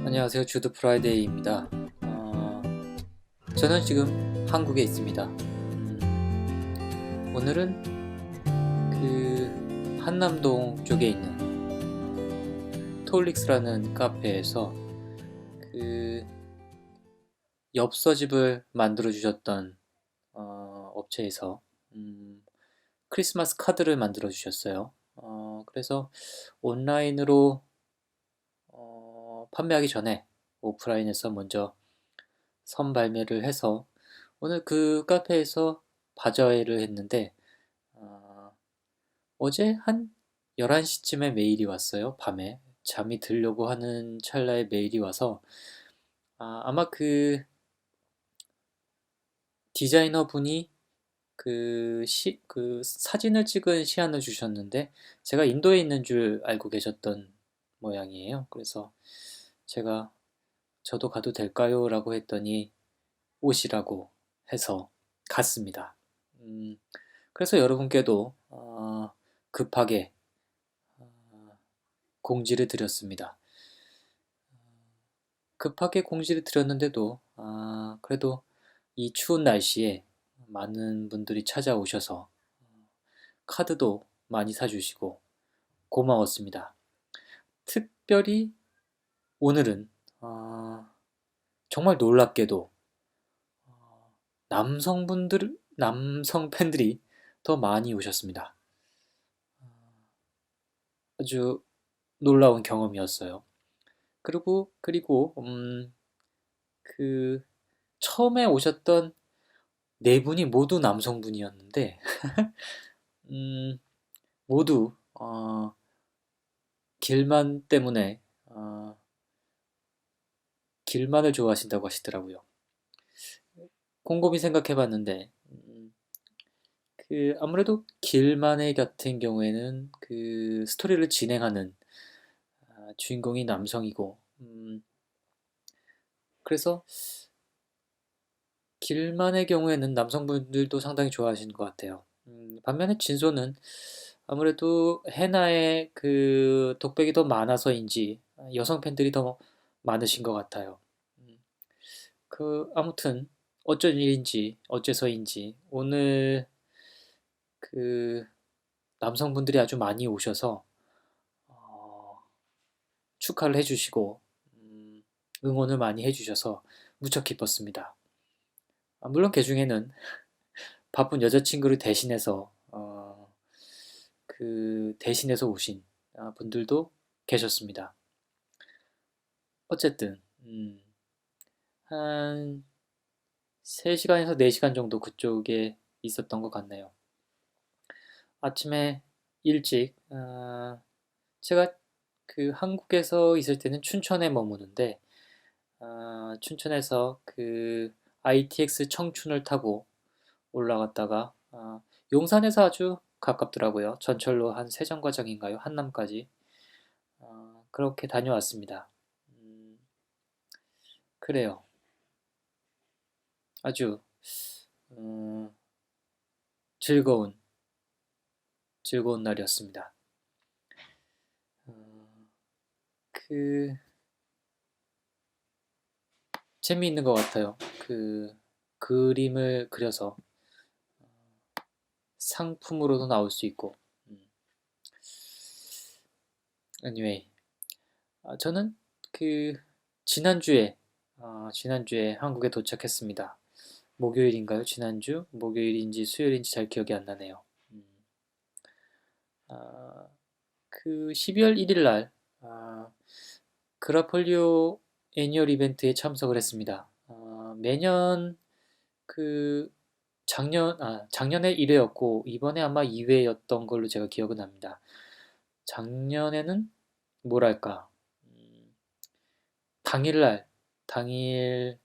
안녕하세요. 주드 프라이데이입니다. 저는 지금 한국에 있습니다. 오늘은 그 한남동 쪽에 있는 톨릭스라는 카페에서 그 엽서집을 만들어 주셨던 업체에서 크리스마스 카드를 만들어 주셨어요. 그래서 온라인으로 판매하기 전에 오프라인에서 먼저 선발매를 해서 오늘 그 카페에서 바자회를 했는데 어제 한 11시쯤에 메일이 왔어요. 밤에 잠이 들려고 하는 찰나에 메일이 와서 아마 그 디자이너 분이 그 사진을 찍은 시안을 주셨는데 제가 인도에 있는 줄 알고 계셨던 모양이에요. 그래서 제가 저도 가도 될까요? 라고 했더니 오시라고 해서 갔습니다. 그래서 여러분께도 급하게 공지를 드렸습니다. 급하게 공지를 드렸는데도 그래도 이 추운 날씨에 많은 분들이 찾아오셔서 카드도 많이 사주시고 고마웠습니다. 특별히 오늘은 정말 놀랍게도 남성 팬들이 더 많이 오셨습니다. 아주 놀라운 경험이었어요. 그리고 그 처음에 오셨던 네 분이 모두 남성분이었는데 모두 길만 때문에 길만을 좋아하신다고 하시더라고요. 곰곰이 생각해봤는데 그 아무래도 길만의 같은 경우에는 그 스토리를 진행하는 주인공이 남성이고 그래서 길만의 경우에는 남성분들도 상당히 좋아하시는 것 같아요. 반면에 진소는 아무래도 해나의 그 독백이 더 많아서인지 여성 팬들이 더 많으신 것 같아요. 음, 아무튼 어쩐 일인지 어째서인지 오늘 그 남성분들이 아주 많이 오셔서 어, 축하를 해주시고 응원을 많이 해주셔서 무척 기뻤습니다. 물론 그 중에는 바쁜 여자친구를 대신해서 그 대신해서 오신 분들도 계셨습니다. 어쨌든 한 3시간에서 4시간 정도 그쪽에 있었던 것 같네요. 아침에 일찍 제가 그 한국에서 있을 때는 춘천에 머무는데 춘천에서 그 ITX 청춘을 타고 올라갔다가 용산에서 아주 가깝더라고요. 전철로 한 3정거장인가요? 한남까지 그렇게 다녀왔습니다. 그래요. 아주 음, 즐거운 즐거운 날이었습니다. 그 재미있는 것 같아요. 그 그림을 그려서 상품으로도 나올 수 있고. anyway, 저는 그 지난주에 지난주에 한국에 도착했습니다. 목요일인가요? 지난주 목요일인지 수요일인지 잘 기억이 안 나네요. 음, 아, 그 12월 1일 날 그라폴리오 애니얼 이벤트에 참석을 했습니다. 매년 그 작년에 1회였고 이번에 아마 2회였던 걸로 제가 기억은 납니다. 작년에는 뭐랄까 당일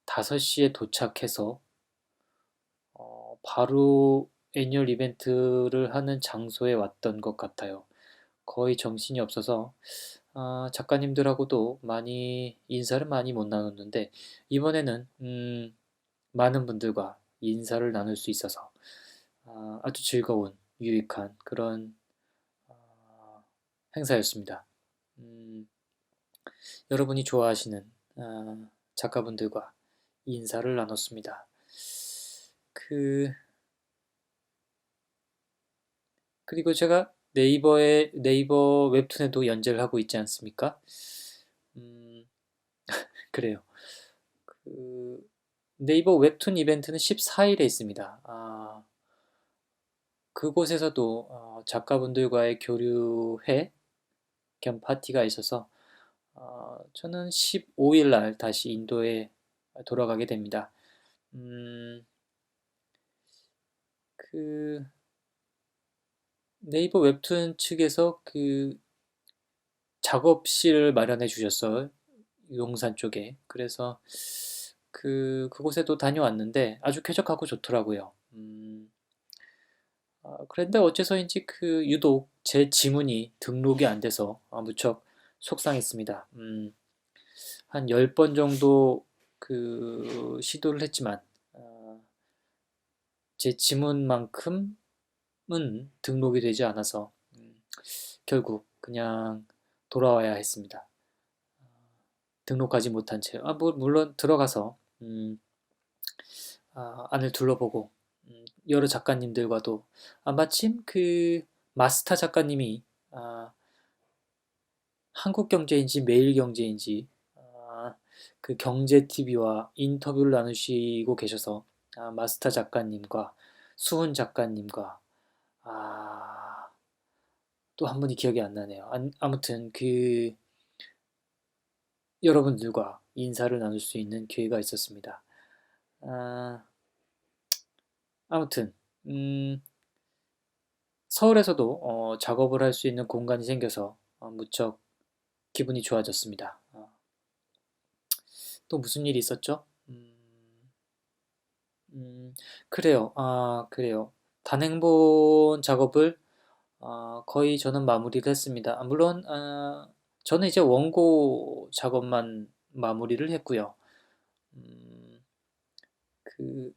5시에 도착해서 바로 애니얼 이벤트를 하는 장소에 왔던 것 같아요. 거의 정신이 없어서 작가님들하고도 많이 인사를 많이 못 나눴는데 이번에는 많은 분들과 인사를 나눌 수 있어서 아주 즐거운 유익한 그런 행사였습니다. 음, 여러분이 좋아하시는 작가분들과 인사를 나눴습니다. 그 그리고 제가 네이버 웹툰에도 연재를 하고 있지 않습니까? 음, 그래요. 그 네이버 웹툰 이벤트는 14일에 있습니다. 그곳에서도 작가분들과의 교류회 겸 파티가 있어서 저는 15일 날 다시 인도에 돌아가게 됩니다. 음, 그 네이버 웹툰 측에서 그 작업실을 마련해 주셨어요. 용산 쪽에. 그래서 그곳에도 다녀왔는데 아주 쾌적하고 좋더라고요. 그런데 어째서인지 유독 제 지문이 등록이 안 돼서 무척 속상했습니다. 한 10번 정도 시도를 했지만 어, 제 지문만큼은 등록이 되지 않아서 결국 그냥 돌아와야 했습니다. 등록하지 못한 채. 물론 들어가서 안을 둘러보고 여러 작가님들과도 마침 마스터 작가님이 아, 한국경제인지 매일경제인지 그 경제TV와 인터뷰를 나누시고 계셔서 마스터 작가님과 수훈 작가님과 또 한 분이 기억이 안 나네요. 아무튼 여러분들과 인사를 나눌 수 있는 기회가 있었습니다. 아, 아무튼 음, 서울에서도 작업을 할 수 있는 공간이 생겨서 무척 기분이 좋아졌습니다. 또 무슨 일이 있었죠? 음, 그래요. 그래요. 단행본 작업을 거의 저는 마무리를 했습니다. 물론 저는 이제 원고 작업만 마무리를 했고요. 음, 그,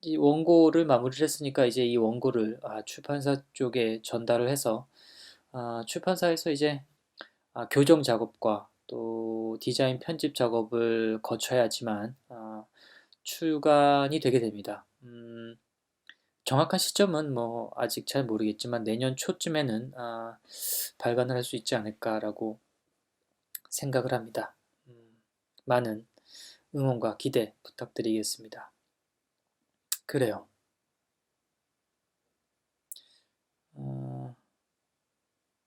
이 원고를 마무리를 했으니까 이제 이 원고를 출판사 쪽에 전달을 해서 출판사에서 이제 교정 작업과 또 디자인 편집 작업을 거쳐야지만 출간이 되게 됩니다. 정확한 시점은 뭐 아직 잘 모르겠지만 내년 초쯤에는 발간을 할 수 있지 않을까라고 생각을 합니다. 많은 응원과 기대 부탁드리겠습니다. 그래요. 어,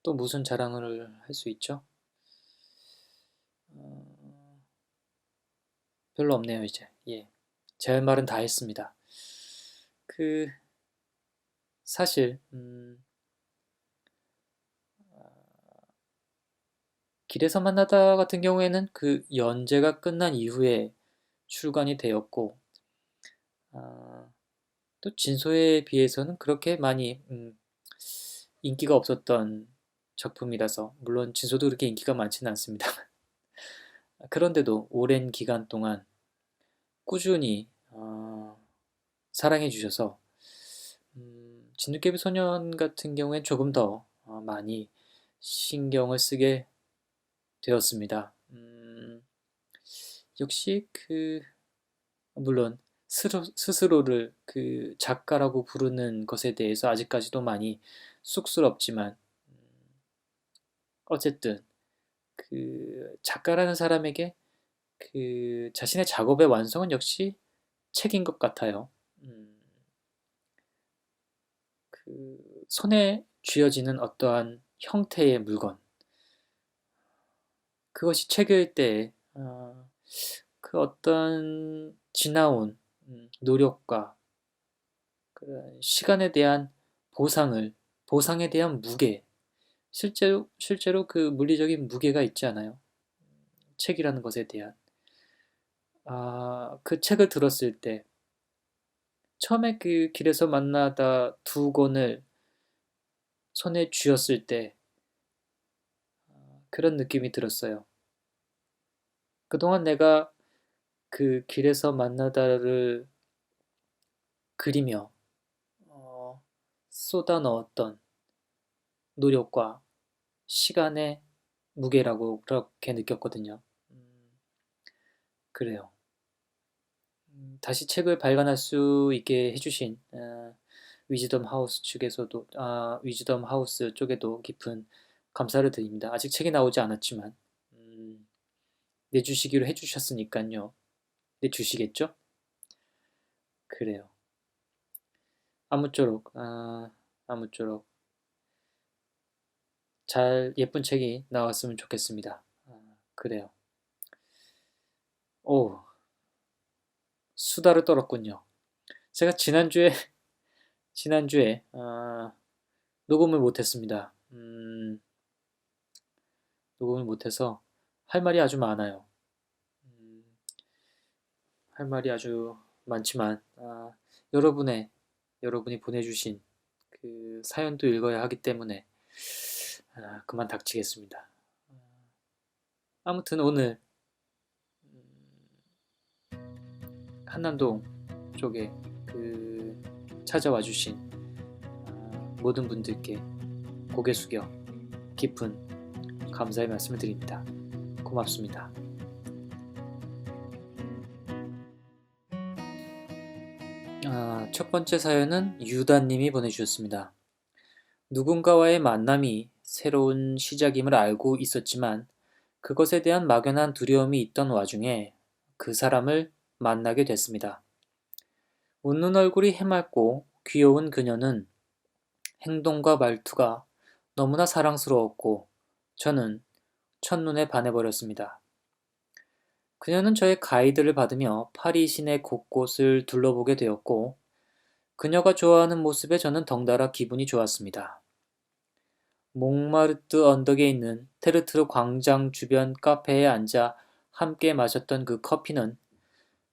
또 무슨 자랑을 할 수 있죠? 어, 별로 없네요, 이제. 예. 제 할 말은 다 했습니다. 그, 사실, 길에서 만나다 같은 경우에는 연재가 끝난 이후에 출간이 되었고, 아, 또 진소에 비해서는 그렇게 많이 인기가 없었던 작품이라서, 물론 진소도 그렇게 인기가 많지는 않습니다. 그런데도 오랜 기간 동안 꾸준히 사랑해 주셔서 진돗개비 소년 같은 경우엔 조금 더 많이 신경을 쓰게 되었습니다. 역시 물론 스스로를 작가라고 부르는 것에 대해서 아직까지도 많이 쑥스럽지만 어쨌든 작가라는 사람에게 자신의 작업의 완성은 역시 책인 것 같아요. 음, 손에 쥐어지는 어떠한 형태의 물건, 그것이 책일 때 그 어떤 지나온 노력과 그런 시간에 대한 보상을 보상에 대한 무게, 실제로 그 물리적인 무게가 있지 않아요? 책이라는 것에 대한 그 책을 들었을 때 처음에 길에서 만나다 두 권을 손에 쥐었을 때 그런 느낌이 들었어요. 그동안 내가 길에서 만나다를 그리며 쏟아 넣었던 노력과 시간의 무게라고 그렇게 느꼈거든요. 그래요. 다시 책을 발간할 수 있게 해주신 위즈덤 하우스 측에서도 위즈덤 하우스 쪽에도 깊은 감사를 드립니다. 아직 책이 나오지 않았지만 내주시기로 해주셨으니까요. 내주시겠죠? 그래요. 아무쪼록 아무쪼록 잘 예쁜 책이 나왔으면 좋겠습니다. 그래요. 오, 수다를 떨었군요. 제가 지난주에 녹음을 못했습니다. 녹음을 못해서 할 말이 아주 많아요. 음, 할 말이 아주 많지만 여러분이 보내주신 그 사연도 읽어야 하기 때문에 그만 닥치겠습니다. 아무튼 오늘 한남동 쪽에 그 찾아와 주신 모든 분들께 고개 숙여 깊은 감사의 말씀을 드립니다. 고맙습니다. 첫 번째 사연은 유다님이 보내주셨습니다. 누군가와의 만남이 새로운 시작임을 알고 있었지만 그것에 대한 막연한 두려움이 있던 와중에 그 사람을 만나게 됐습니다. 웃는 얼굴이 해맑고 귀여운 그녀는 행동과 말투가 너무나 사랑스러웠고 저는 첫눈에 반해버렸습니다. 그녀는 저의 가이드를 받으며 파리 시내 곳곳을 둘러보게 되었고 그녀가 좋아하는 모습에 저는 덩달아 기분이 좋았습니다. 몽마르트 언덕에 있는 테르트르 광장 주변 카페에 앉아 함께 마셨던 그 커피는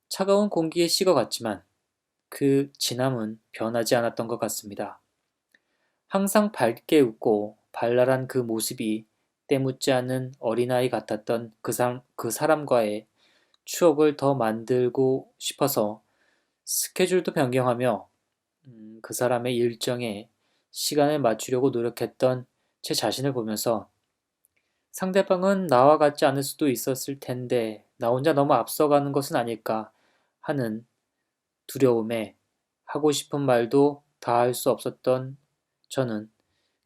차가운 공기에 식어갔지만 그 진함은 변하지 않았던 것 같습니다. 항상 밝게 웃고 발랄한 그 모습이 때묻지 않은 어린아이 같았던 그 사람과의 추억을 더 만들고 싶어서 스케줄도 변경하며 그 사람의 일정에 시간을 맞추려고 노력했던 제 자신을 보면서 상대방은 나와 같지 않을 수도 있었을 텐데 나 혼자 너무 앞서가는 것은 아닐까 하는 두려움에 하고 싶은 말도 다 할 수 없었던 저는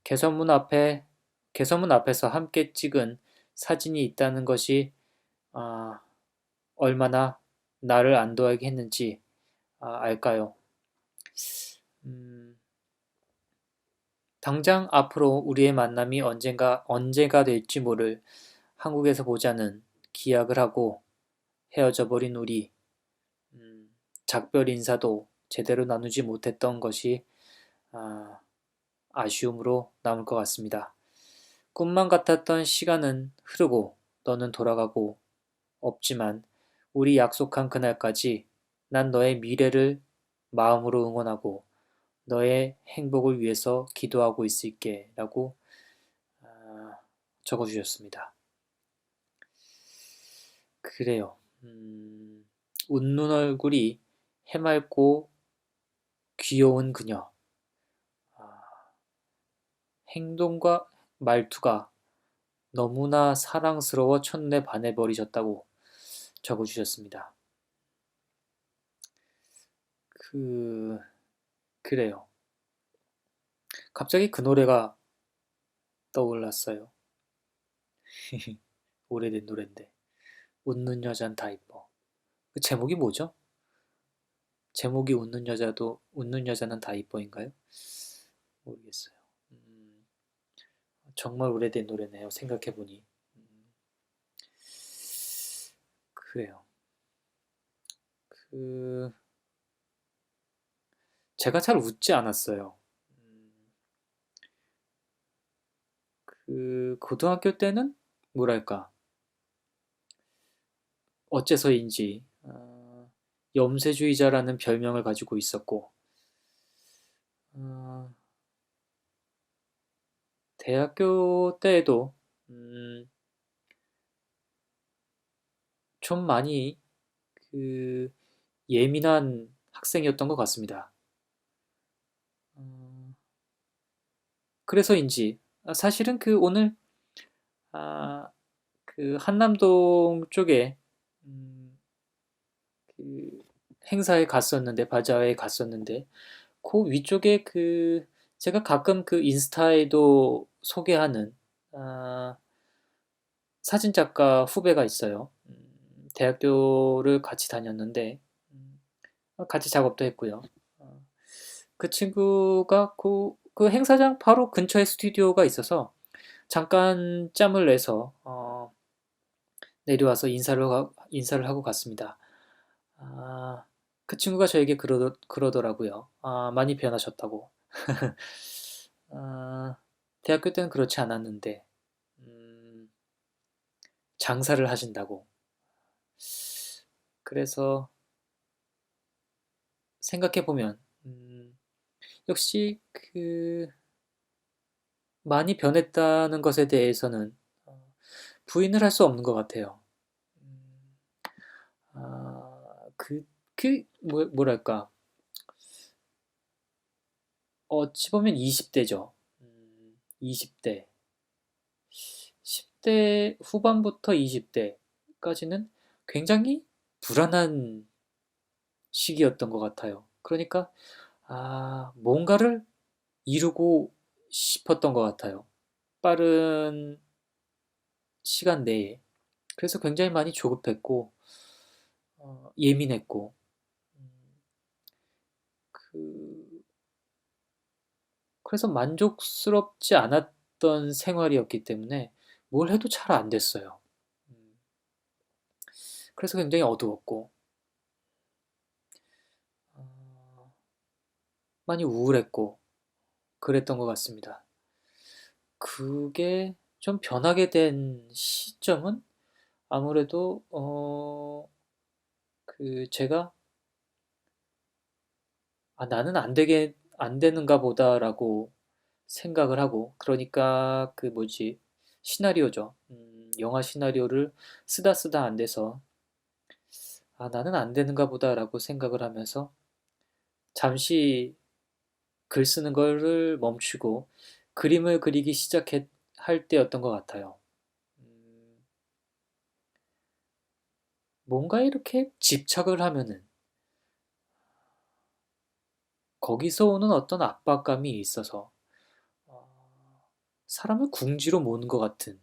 개선문 앞에 개선문 앞에서 함께 찍은 사진이 있다는 것이 아, 얼마나 나를 안도하게 했는지 알까요? 음, 당장 앞으로 우리의 만남이 언젠가 될지 모를 한국에서 보자는 기약을 하고 헤어져 버린 우리 작별 인사도 제대로 나누지 못했던 것이 아, 아쉬움으로 남을 것 같습니다. 꿈만 같았던 시간은 흐르고 너는 돌아가고 없지만 우리 약속한 그날까지 난 너의 미래를 마음으로 응원하고 너의 행복을 위해서 기도하고 있을게 라고 적어주셨습니다. 그래요. 웃는 얼굴이 해맑고 귀여운 그녀. 행동과 말투가 너무나 사랑스러워 첫눈에 반해버리셨다고 적어주셨습니다. 그래요. 갑자기 그 노래가 떠올랐어요. 오래된 노랜데. 웃는 여잔 다 이뻐. 그 제목이 뭐죠? 제목이 웃는 여자는 다 이뻐인가요? 모르겠어요. 정말 오래된 노래네요. 생각해보니. 그래요. 그, 제가 잘 웃지 않았어요. 고등학교 때는 뭐랄까, 어째서인지, 염세주의자라는 별명을 가지고 있었고, 어, 대학교 때에도, 좀 많이, 그, 예민한 학생이었던 것 같습니다. 어, 그래서인지, 사실은 오늘, 아, 그 한남동 쪽에 음, 그 행사에 갔었는데 바자회에 갔었는데 그 위쪽에 그 제가 가끔 그 인스타에도 소개하는 아, 사진작가 후배가 있어요. 대학교를 같이 다녔는데 음, 같이 작업도 했고요. 어, 그 친구가 그 행사장 바로 근처에 스튜디오가 있어서 잠깐 짬을 내서 내려와서 인사를 하고 갔습니다. 아, 그 친구가 저에게 그러더라고요. 아, 많이 변하셨다고. 아, 대학교 때는 그렇지 않았는데, 음, 장사를 하신다고. 그래서 생각해보면, 역시 그, 많이 변했다는 것에 대해서는 부인을 할 수 없는 것 같아요. 음, 뭐랄까. 어찌 보면 20대죠. 20대. 10대 후반부터 20대까지는 굉장히 불안한 시기였던 것 같아요. 그러니까, 뭔가를 이루고 싶었던 것 같아요. 빠른 시간 내에. 그래서 굉장히 많이 조급했고, 예민했고, 음, 그, 그래서 만족스럽지 않았던 생활이었기 때문에 뭘 해도 잘 안 됐어요. 음, 그래서 굉장히 어두웠고, 어, 많이 우울했고, 그랬던 것 같습니다. 그게 좀 변하게 된 시점은 아무래도, 제가, 나는 안 되는가 보다라고 생각을 하고, 그러니까 시나리오죠. 영화 시나리오를 쓰다 안 돼서, 나는 안 되는가 보다라고 생각을 하면서 잠시 글 쓰는 거를 멈추고 그림을 그리기 할 때였던 것 같아요. 음, 뭔가 이렇게 집착을 하면은 거기서 오는 어떤 압박감이 있어서 어, 사람을 궁지로 모는 것 같은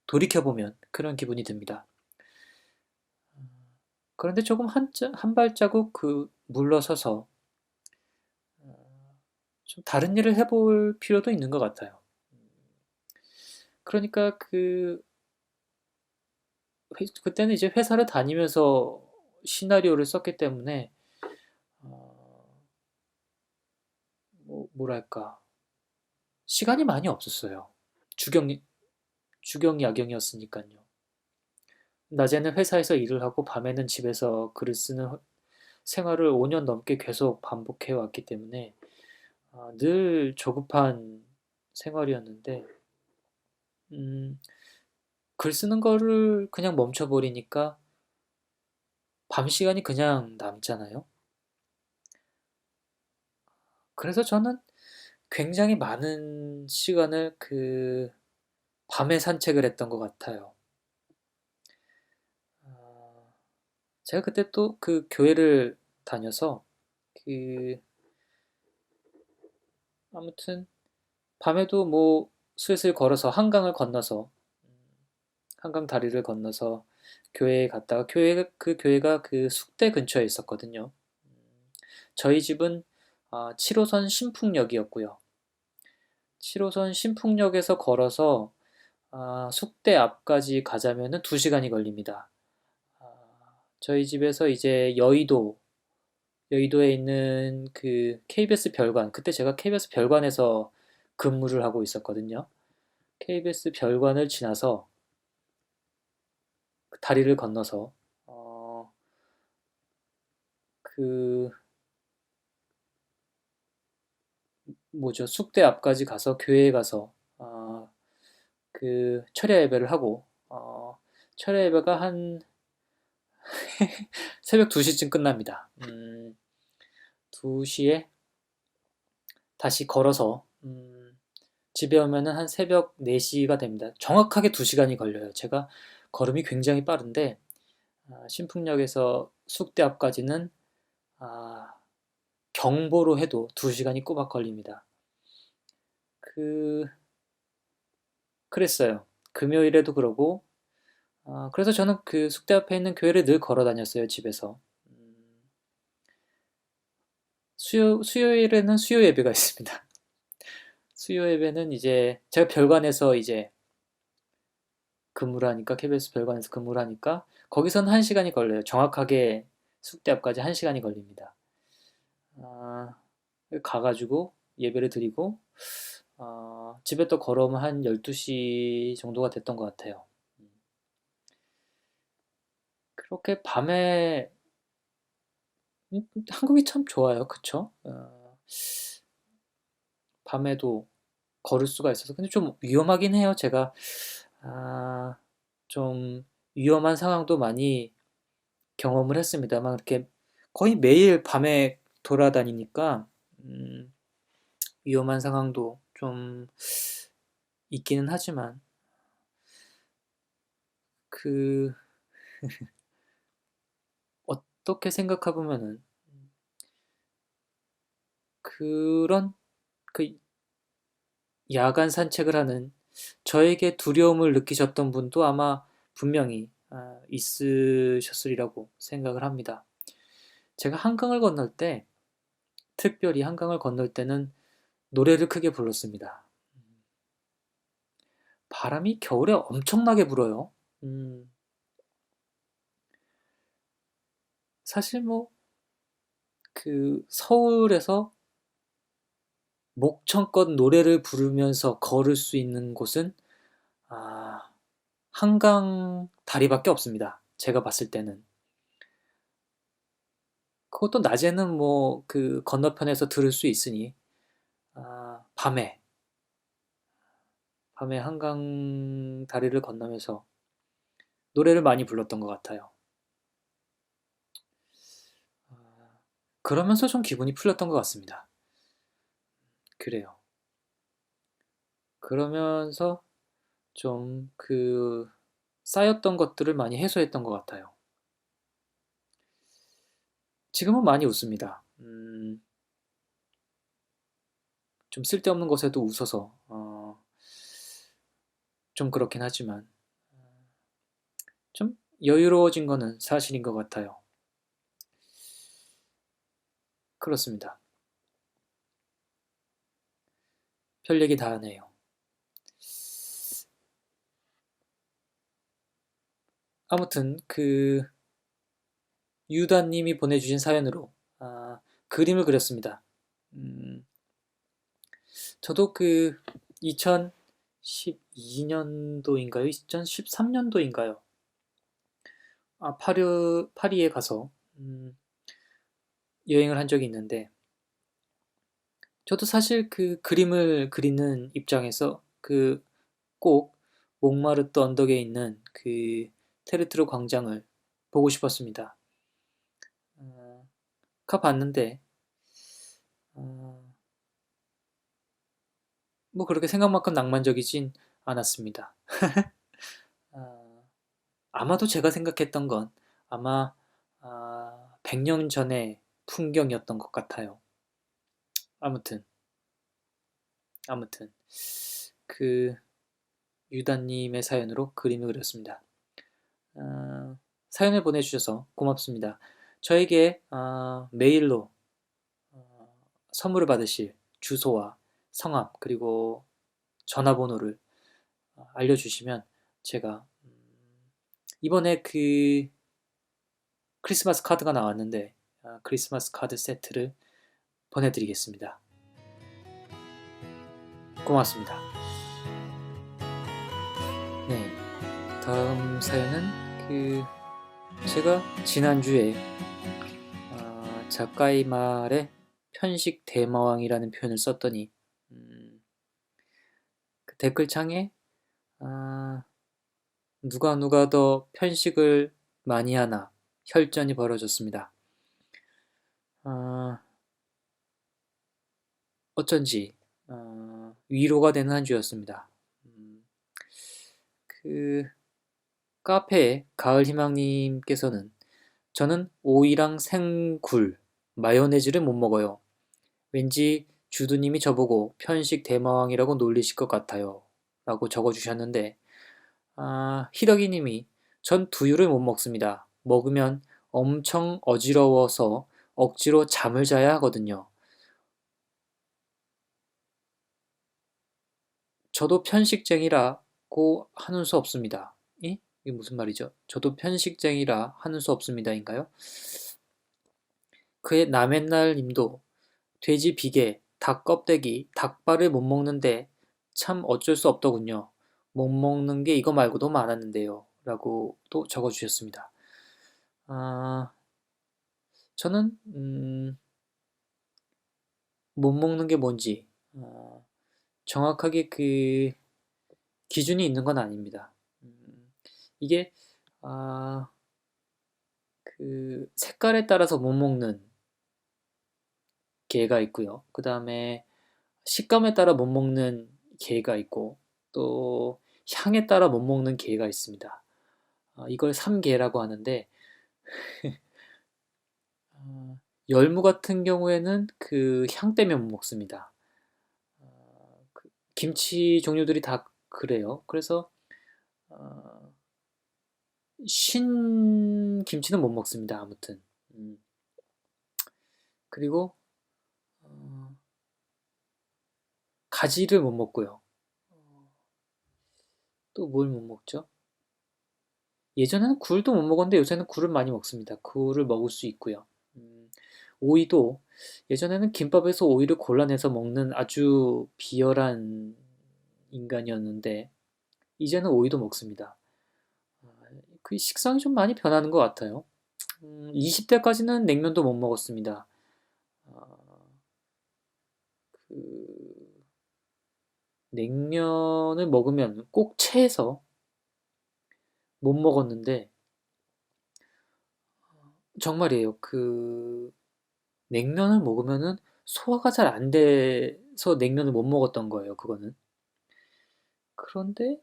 돌이켜보면 그런 기분이 듭니다. 음, 그런데 조금 한 발자국 물러서서 좀 다른 일을 해볼 필요도 있는 것 같아요. 음, 그러니까 그때는 이제 회사를 다니면서 시나리오를 썼기 때문에 어, 뭐랄까 시간이 많이 없었어요. 주경 주경야경이었으니까요. 낮에는 회사에서 일을 하고 밤에는 집에서 글을 쓰는 생활을 5년 넘게 계속 반복해 왔기 때문에 늘 조급한 생활이었는데 음, 글 쓰는 거를 그냥 멈춰버리니까 밤 시간이 그냥 남잖아요. 그래서 저는 굉장히 많은 시간을 밤에 산책을 했던 것 같아요. 어, 제가 그때 또 그 교회를 다녀서 그 아무튼 밤에도 뭐 슬슬 걸어서 음, 한강 다리를 건너서 교회에 갔다가 그 교회가 그 숙대 근처에 있었거든요. 음, 저희 집은 7호선 신풍역이었고요. 7호선 신풍역에서 걸어서 숙대 앞까지 가자면은 2시간이 걸립니다. 아, 저희 집에서 이제 여의도에 있는 그 KBS 별관, 그때 제가 KBS 별관에서 근무를 하고 있었거든요. KBS 별관을 지나서 그 다리를 건너서 어, 그 숙대 앞까지 가서 교회에 가서 그 철야 예배를 하고 철야 예배가 한 새벽 2시쯤 끝납니다. 2시에 다시 걸어서 집에 오면은 한 새벽 4시가 됩니다. 정확하게 2시간이 걸려요. 제가 걸음이 굉장히 빠른데 신풍역에서 숙대 앞까지는 아, 경보로 해도 2시간이 꼬박 걸립니다. 그 그랬어요. 금요일에도 그러고 그래서 저는 그 숙대 앞에 있는 교회를 늘 걸어 다녔어요, 집에서. 수요일에는 수요 예배가 있습니다. 수요 예배는 이제 제가 별관에서 이제 근무를 하니까 KBS 별관에서 근무를 하니까 거기서는 1시간이 걸려요. 정확하게 숙대 앞까지 1시간이 걸립니다. 아, 가가지고 예배를 드리고 집에 또 걸어오면 한 12시 정도가 됐던 것 같아요. 그렇게 밤에 한국이 참 좋아요. 그쵸? 밤에도 걸을 수가 있어서 근데 좀 위험하긴 해요. 제가 아, 좀 위험한 상황도 많이 경험을 했습니다만 이렇게 거의 매일 밤에 돌아다니니까 음, 위험한 상황도 좀 있기는 하지만 그 어떻게 생각해 보면은 그런 그 야간 산책을 하는 저에게 두려움을 느끼셨던 분도 아마 분명히 있으셨으리라고 생각을 합니다. 제가 한강을 건널 때, 특별히 한강을 건널 때는 노래를 크게 불렀습니다. 바람이 겨울에 엄청나게 불어요. 음, 사실 뭐, 서울에서 목청껏 노래를 부르면서 걸을 수 있는 곳은, 아, 한강 다리밖에 없습니다. 제가 봤을 때는. 그것도 낮에는 뭐, 건너편에서 들을 수 있으니, 밤에 한강 다리를 건너면서 노래를 많이 불렀던 것 같아요. 아, 그러면서 좀 기분이 풀렸던 것 같습니다. 그래요. 그러면서 좀 쌓였던 것들을 많이 해소했던 것 같아요. 지금은 많이 웃습니다. 좀 쓸데없는 것에도 웃어서, 좀 그렇긴 하지만, 좀 여유로워진 거는 사실인 것 같아요. 그렇습니다. 별 얘기 다 하네요. 아무튼, 유다님이 보내주신 사연으로, 그림을 그렸습니다. 음, 저도 2012년도인가요? 2013년도인가요? 파리에 가서 여행을 한 적이 있는데, 저도 사실 그림을 그리는 입장에서 꼭 몽마르트 언덕에 있는 테르트르 광장을 보고 싶었습니다. 어, 가봤는데, 어, 뭐 그렇게 생각만큼 낭만적이진 않았습니다. 어, 아마도 제가 생각했던 건 아마 100년 전의 풍경이었던 것 같아요. 아무튼, 아무튼, 그 유다님의 사연으로 그림을 그렸습니다. 사연을 보내주셔서 고맙습니다. 저에게 메일로 선물을 받으실 주소와 성함 그리고 전화번호를 알려주시면 제가 이번에 크리스마스 카드가 나왔는데 크리스마스 카드 세트를 보내드리겠습니다. 고맙습니다. 네, 다음 사연은 제가 지난주에 작가의 말에 편식 대마왕이라는 표현을 썼더니 그 댓글창에 아, 누가 더 편식을 많이 하나 혈전이 벌어졌습니다. 어쩐지 위로가 되는 한 주였습니다. 그 카페에 가을희망님께서는 저는 오이랑 생굴, 마요네즈를 못 먹어요. 왠지 주두님이 저보고 편식 대마왕이라고 놀리실 것 같아요. 라고 적어주셨는데, 희덕이님이 전 두유를 못 먹습니다. 먹으면 엄청 어지러워서 억지로 잠을 자야 하거든요. 저도 편식쟁이라고 하는 수 없습니다. 이게 무슨 말이죠? 저도 편식쟁이라 하는 수 없습니다인가요? 그의 남의 님도 돼지 비계, 닭 껍데기, 닭발을 못 먹는데 참 어쩔 수 없더군요. 못 먹는 게 이거 말고도 많았는데요. 라고 또 적어주셨습니다. 아, 저는 못 먹는 게 뭔지 정확하게 그 기준이 있는 건 아닙니다. 이게 아, 그 색깔에 따라서 못 먹는 게가 있고요. 그 다음에 식감에 따라 못 먹는 게가 있고 또 향에 따라 못 먹는 게가 있습니다. 이걸 삼계라고 하는데 열무 같은 경우에는 그 향 때문에 못 먹습니다. 김치 종류들이 다 그래요. 그래서 어, 신 김치는 못 먹습니다. 아무튼 그리고 어, 가지를 못 먹고요. 또 뭘 못 먹죠? 예전에는 굴도 못 먹었는데 요새는 굴을 많이 먹습니다. 굴을 먹을 수 있고요. 오이도 예전에는 김밥에서 오이를 골라내서 먹는 아주 비열한 인간이었는데 이제는 오이도 먹습니다. 그 식성이 좀 많이 변하는 것 같아요. 20대까지는 냉면도 못 먹었습니다. 아, 그 냉면을 먹으면 꼭 체해서 못 먹었는데 정말이에요. 그 냉면을 먹으면은 소화가 잘 안 돼서 냉면을 못 먹었던 거예요. 그거는. 그런데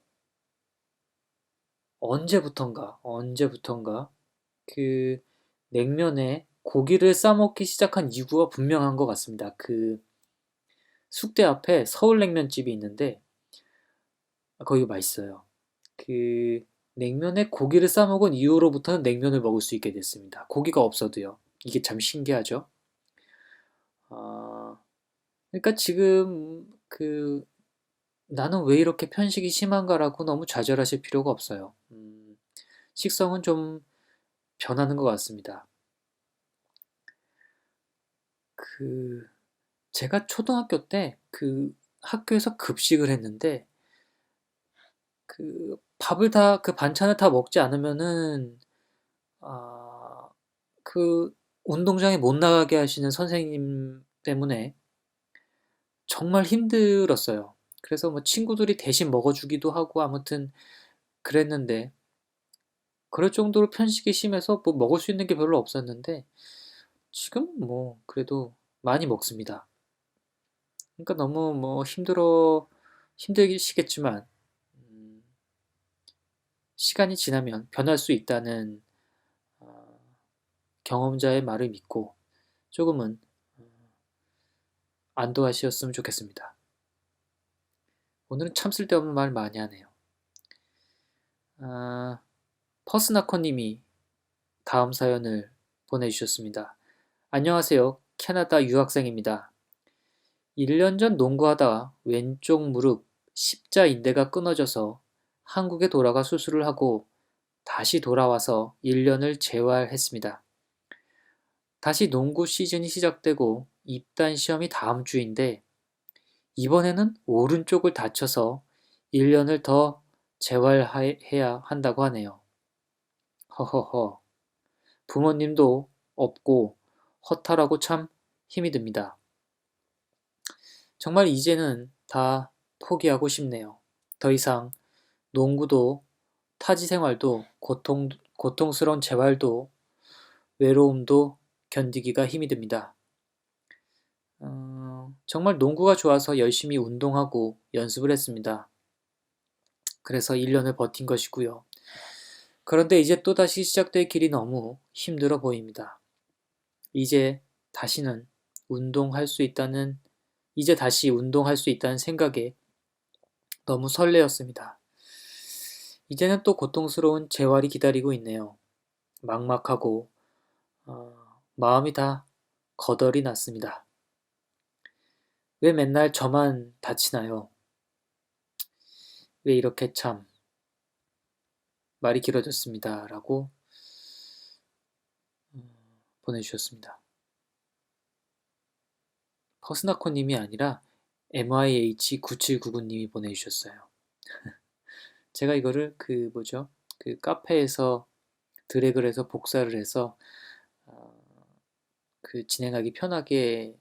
언제부턴가 그 냉면에 고기를 싸먹기 시작한 이유가 분명한 것 같습니다. 그 숙대 앞에 서울냉면집이 있는데 거기 맛있어요. 그 냉면에 고기를 싸먹은 이후로부터는 냉면을 먹을 수 있게 됐습니다. 고기가 없어도요. 이게 참 신기하죠? 아, 그러니까 지금 그 나는 왜 이렇게 편식이 심한가라고 너무 좌절하실 필요가 없어요. 식성은 좀 변하는 것 같습니다. 그 제가 초등학교 때 그 학교에서 급식을 했는데 그 밥을 다 그 반찬을 다 먹지 않으면은 아, 그 운동장에 못 나가게 하시는 선생님 때문에 정말 힘들었어요. 그래서 뭐 친구들이 대신 먹어주기도 하고 아무튼 그랬는데 그럴 정도로 편식이 심해서 뭐 먹을 수 있는 게 별로 없었는데 지금 뭐 그래도 많이 먹습니다. 그러니까 너무 뭐 힘드시겠지만 음, 시간이 지나면 변할 수 있다는 어, 경험자의 말을 믿고 조금은 어, 안도하셨으면 좋겠습니다. 오늘은 참 쓸데없는 말 많이 하네요. 아, 퍼스나커님이 다음 사연을 보내주셨습니다. 안녕하세요. 캐나다 유학생입니다. 1년 전 농구하다 왼쪽 무릎 십자인대가 끊어져서 한국에 돌아가 수술을 하고 다시 돌아와서 1년을 재활했습니다. 다시 농구 시즌이 시작되고 입단 시험이 다음 주인데 이번에는 오른쪽을 다쳐서 1년을 더 재활해야 한다고 하네요. 허허허. 부모님도 없고 허탈하고 참 힘이 듭니다. 정말 이제는 다 포기하고 싶네요. 더 이상 농구도 타지 생활도 고통스러운 재활도 외로움도 견디기가 힘이 듭니다. 정말 농구가 좋아서 열심히 운동하고 연습을 했습니다. 그래서 1년을 버틴 것이고요. 그런데 이제 또다시 시작될 길이 너무 힘들어 보입니다. 이제 다시는 운동할 수 있다는, 이제 다시 운동할 수 있다는 생각에 너무 설레었습니다. 이제는 또 고통스러운 재활이 기다리고 있네요. 막막하고 마음이 다 거덜이 났습니다. 왜 맨날 저만 다치나요? 왜 이렇게 참 말이 길어졌습니다. 라고 보내주셨습니다. 퍼스나코님이 아니라 MYH9799님이 보내주셨어요. 제가 이거를 그 카페에서 드래그를 해서 복사를 해서 그 진행하기 편하게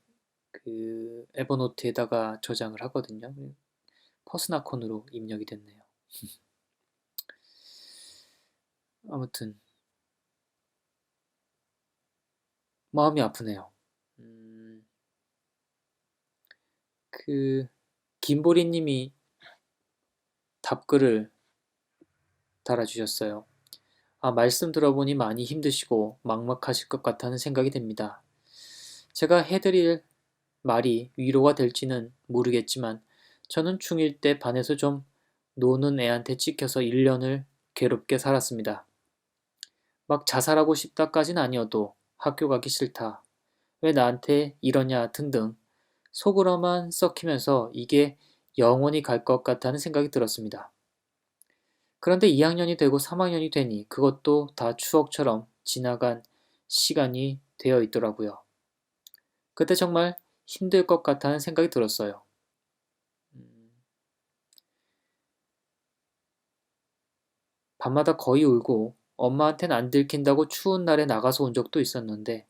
그 에버노트에다가 저장을 하거든요. 퍼스나콘으로 입력이 됐네요. 아무튼 마음이 아프네요. 그 김보리님이 답글을 달아주셨어요. 말씀 들어보니 많이 힘드시고 막막하실 것 같다는 생각이 듭니다. 제가 해드릴 말이 위로가 될지는 모르겠지만 저는 중1 때 반에서 좀 노는 애한테 찍혀서 1년을 괴롭게 살았습니다. 막 자살하고 싶다까진 아니어도 학교 가기 싫다. 왜 나한테 이러냐 등등 속으로만 썩히면서 이게 영원히 갈 것 같다는 생각이 들었습니다. 그런데 2학년이 되고 3학년이 되니 그것도 다 추억처럼 지나간 시간이 되어 있더라고요. 그때 정말 힘들 것 같다는 생각이 들었어요. 밤마다 거의 울고 엄마한테는 안 들킨다고 추운 날에 나가서 온 적도 있었는데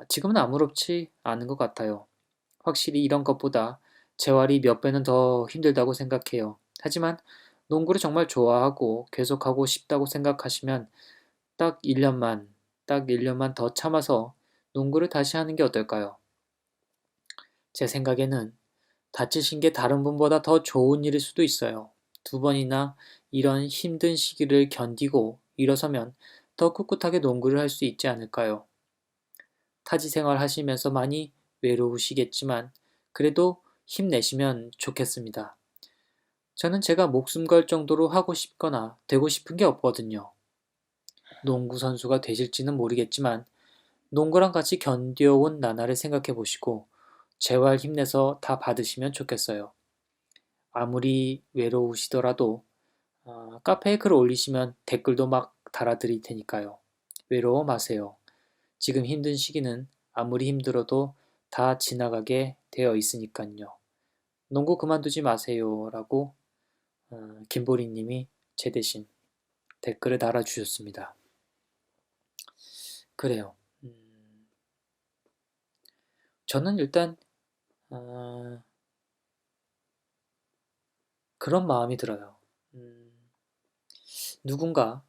지금은 아무렇지 않은 것 같아요. 확실히 이런 것보다 재활이 몇 배는 더 힘들다고 생각해요. 하지만 농구를 정말 좋아하고 계속하고 싶다고 생각하시면 딱 1년만, 딱 1년만 더 참아서 농구를 다시 하는 게 어떨까요? 제 생각에는 다치신 게 다른 분보다 더 좋은 일일 수도 있어요. 2번이나 이런 힘든 시기를 견디고 일어서면 더 꿋꿋하게 농구를 할 수 있지 않을까요? 타지 생활 하시면서 많이 외로우시겠지만 그래도 힘내시면 좋겠습니다. 저는 제가 목숨 걸 정도로 하고 싶거나 되고 싶은 게 없거든요. 농구 선수가 되실지는 모르겠지만 농구랑 같이 견뎌온 나날을 생각해 보시고 재활 힘내서 다 받으시면 좋겠어요. 아무리 외로우시더라도 카페에 글 올리시면 댓글도 막 달아드릴 테니까요. 외로워 마세요. 지금 힘든 시기는 아무리 힘들어도 다 지나가게 되어 있으니까요. 농구 그만두지 마세요. 라고 김보리님이 제 대신 댓글을 달아주셨습니다. 그래요. 저는 일단 그런 마음이 들어요. 누군가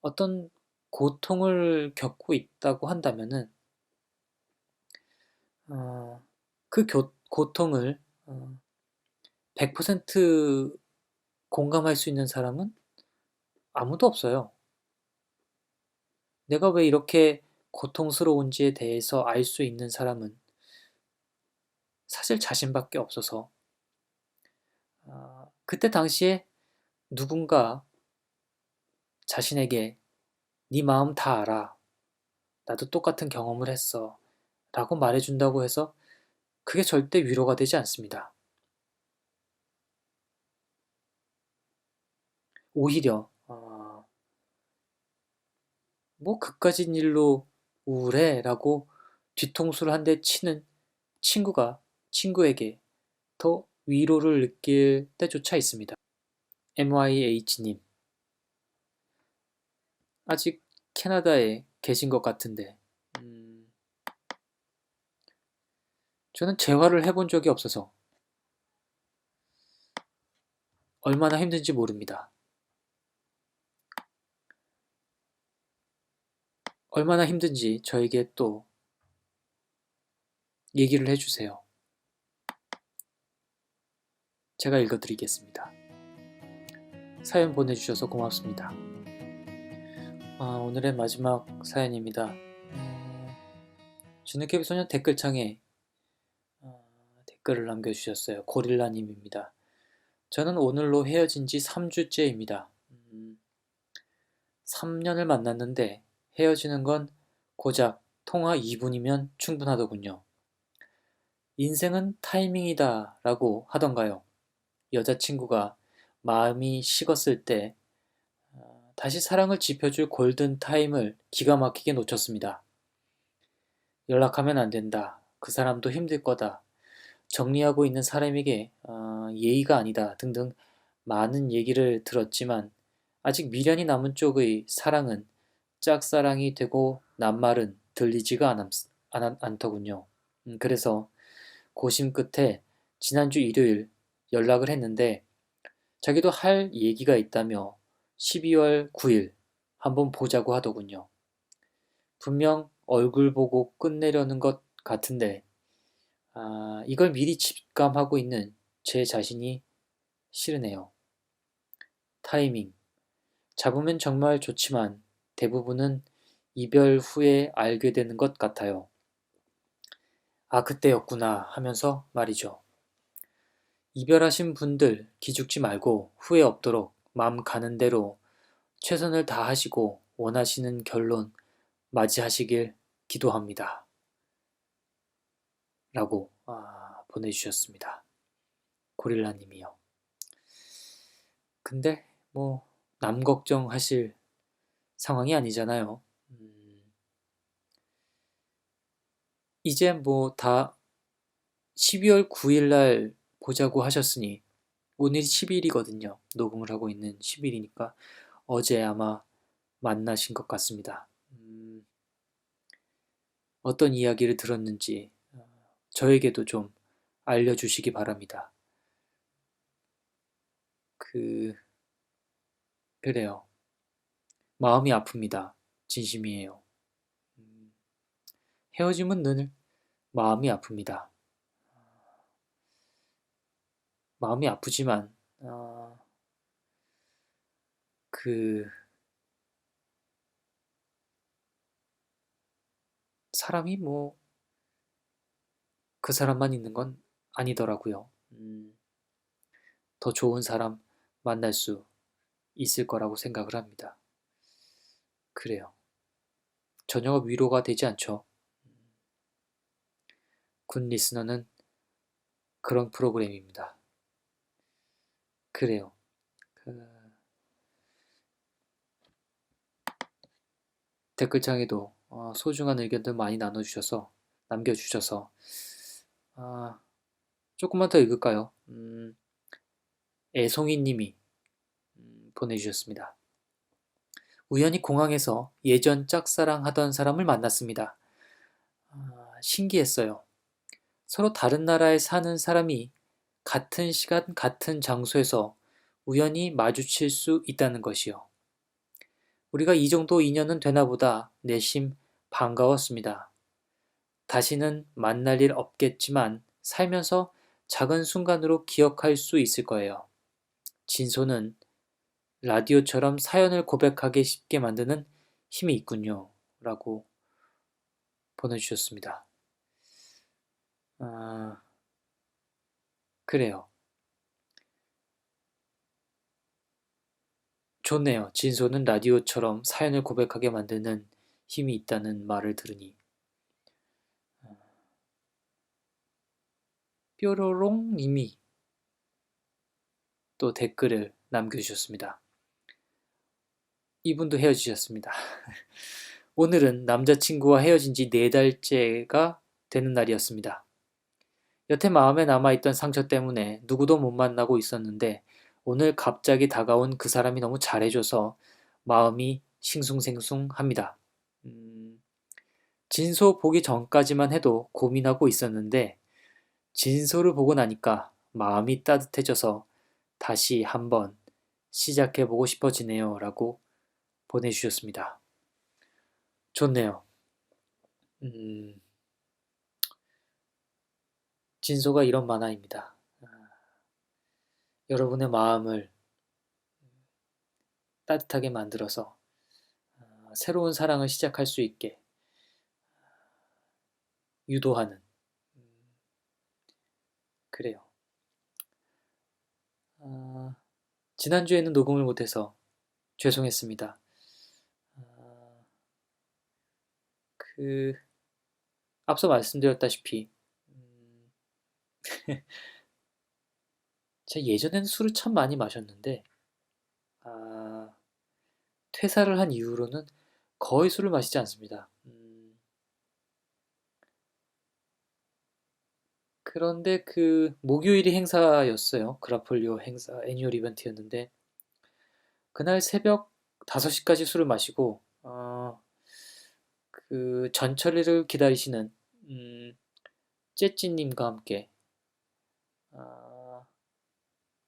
어떤 고통을 겪고 있다고 한다면은 그 고통을 100% 공감할 수 있는 사람은 아무도 없어요. 내가 왜 이렇게 고통스러운지에 대해서 알 수 있는 사람은 사실 자신밖에 없어서 그때 당시에 누군가 자신에게 네 마음 다 알아. 나도 똑같은 경험을 했어. 라고 말해준다고 해서 그게 절대 위로가 되지 않습니다. 오히려 뭐 그까진 일로 우울해 라고 뒤통수를 한 대 치는 친구에게 더 위로를 느낄 때조차 있습니다. MYH님, 아직 캐나다에 계신 것 같은데, 저는 재활을 해본 적이 없어서 얼마나 힘든지 모릅니다. 얼마나 힘든지 저에게 또 얘기를 해주세요. 제가 읽어드리겠습니다. 사연 보내주셔서 고맙습니다. 오늘의 마지막 사연입니다. 주누케비 소년 댓글창에 댓글을 남겨주셨어요. 고릴라님입니다. 저는 오늘로 헤어진 지 3주째입니다. 3년을 만났는데 헤어지는 건 고작 통화 2분이면 충분하더군요. 인생은 타이밍이다 라고 하던가요. 여자친구가 마음이 식었을 때 다시 사랑을 지펴줄 골든 타임을 기가 막히게 놓쳤습니다. 연락하면 안 된다. 그 사람도 힘들 거다. 정리하고 있는 사람에게 예의가 아니다 등등 많은 얘기를 들었지만 아직 미련이 남은 쪽의 사랑은 짝사랑이 되고 낱말은 들리지가 않더군요. 그래서 고심 끝에 지난주 일요일 연락을 했는데 자기도 할 얘기가 있다며 12월 9일 한번 보자고 하더군요. 분명 얼굴 보고 끝내려는 것 같은데 이걸 미리 직감하고 있는 제 자신이 싫으네요. 타이밍. 잡으면 정말 좋지만 대부분은 이별 후에 알게 되는 것 같아요. 그때였구나 하면서 말이죠. 이별하신 분들 기죽지 말고 후회 없도록 마음 가는 대로 최선을 다하시고 원하시는 결론 맞이하시길 기도합니다. 라고 보내주셨습니다. 고릴라님이요. 근데 남 걱정하실 상황이 아니잖아요. 이제 다 12월 9일 날 보자고 하셨으니 오늘이 10일이거든요. 녹음을 하고 있는 10일이니까 어제 아마 만나신 것 같습니다. 어떤 이야기를 들었는지 저에게도 좀 알려주시기 바랍니다. 그래요. 마음이 아픕니다. 진심이에요. 헤어짐은 늘 마음이 아픕니다. 마음이 아프지만 사람이 그 사람만 있는 건 아니더라고요. 더 좋은 사람 만날 수 있을 거라고 생각을 합니다. 그래요. 전혀 위로가 되지 않죠. 굿 리스너는 그런 프로그램입니다. 그래요. 댓글창에도 소중한 의견들 많이 남겨주셔서 조금만 더 읽을까요? 애송이님이 보내주셨습니다. 우연히 공항에서 예전 짝사랑하던 사람을 만났습니다. 신기했어요. 서로 다른 나라에 사는 사람이 같은 시간, 같은 장소에서 우연히 마주칠 수 있다는 것이요. 우리가 이 정도 인연은 되나 보다 내심 반가웠습니다. 다시는 만날 일 없겠지만 살면서 작은 순간으로 기억할 수 있을 거예요. 진소는 라디오처럼 사연을 고백하기 쉽게 만드는 힘이 있군요. 라고 보내주셨습니다. 그래요. 좋네요. 진소는 라디오처럼 사연을 고백하게 만드는 힘이 있다는 말을 들으니. 뾰로롱 님이 또 댓글을 남겨주셨습니다. 이분도 헤어지셨습니다. 오늘은 남자친구와 헤어진 지 4달째가 되는 날이었습니다. 여태 마음에 남아있던 상처 때문에 누구도 못 만나고 있었는데 오늘 갑자기 다가온 그 사람이 너무 잘해줘서 마음이 싱숭생숭합니다. 진소 보기 전까지만 해도 고민하고 있었는데 진소를 보고 나니까 마음이 따뜻해져서 다시 한번 시작해보고 싶어지네요. 라고 보내주셨습니다. 좋네요. 진소가 이런 만화입니다. 여러분의 마음을 따뜻하게 만들어서 새로운 사랑을 시작할 수 있게 유도하는 그래요. 지난주에는 녹음을 못해서 죄송했습니다. 그 앞서 말씀드렸다시피 제가 예전에는 술을 참 많이 마셨는데 퇴사를 한 이후로는 거의 술을 마시지 않습니다. 그런데 그 목요일이 행사였어요. 그라폴리오 행사 애니얼 이벤트였는데 그날 새벽 5시까지 술을 마시고 그 전철을 기다리시는 째찌님과 함께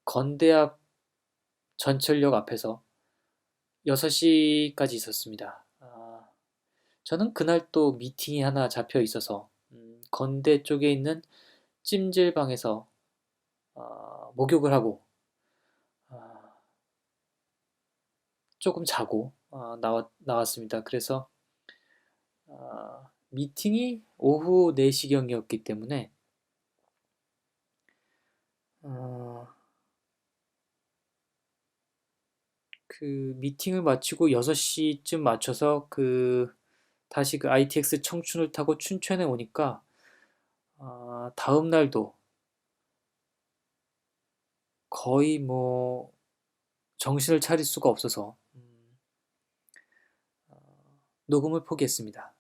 건대 앞 전철역 앞에서 6시까지 있었습니다. 저는 그날 또 미팅이 하나 잡혀 있어서 건대 쪽에 있는 찜질방에서 목욕을 하고 조금 자고 나왔습니다. 그래서 미팅이 오후 4시경이었기 때문에 그 미팅을 마치고 6시쯤 맞춰서 다시 그 ITX 청춘을 타고 춘천에 오니까 다음 날도 거의 뭐 정신을 차릴 수가 없어서 녹음을 포기했습니다.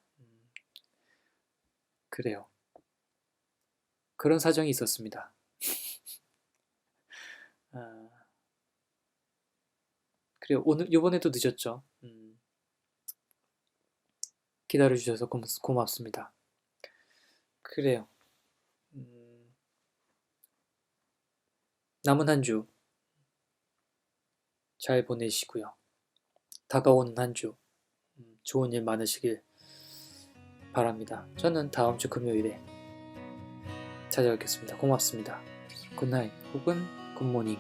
그래요. 그런 사정이 있었습니다. 그래요. 오늘 요번에도 늦었죠. 기다려주셔서 고맙습니다. 그래요. 남은 한 주 잘 보내시고요. 다가오는 한 주 좋은 일 많으시길 바랍니다. 저는 다음 주 금요일에 찾아뵙겠습니다. 고맙습니다. 굿나잇 혹은 굿모닝.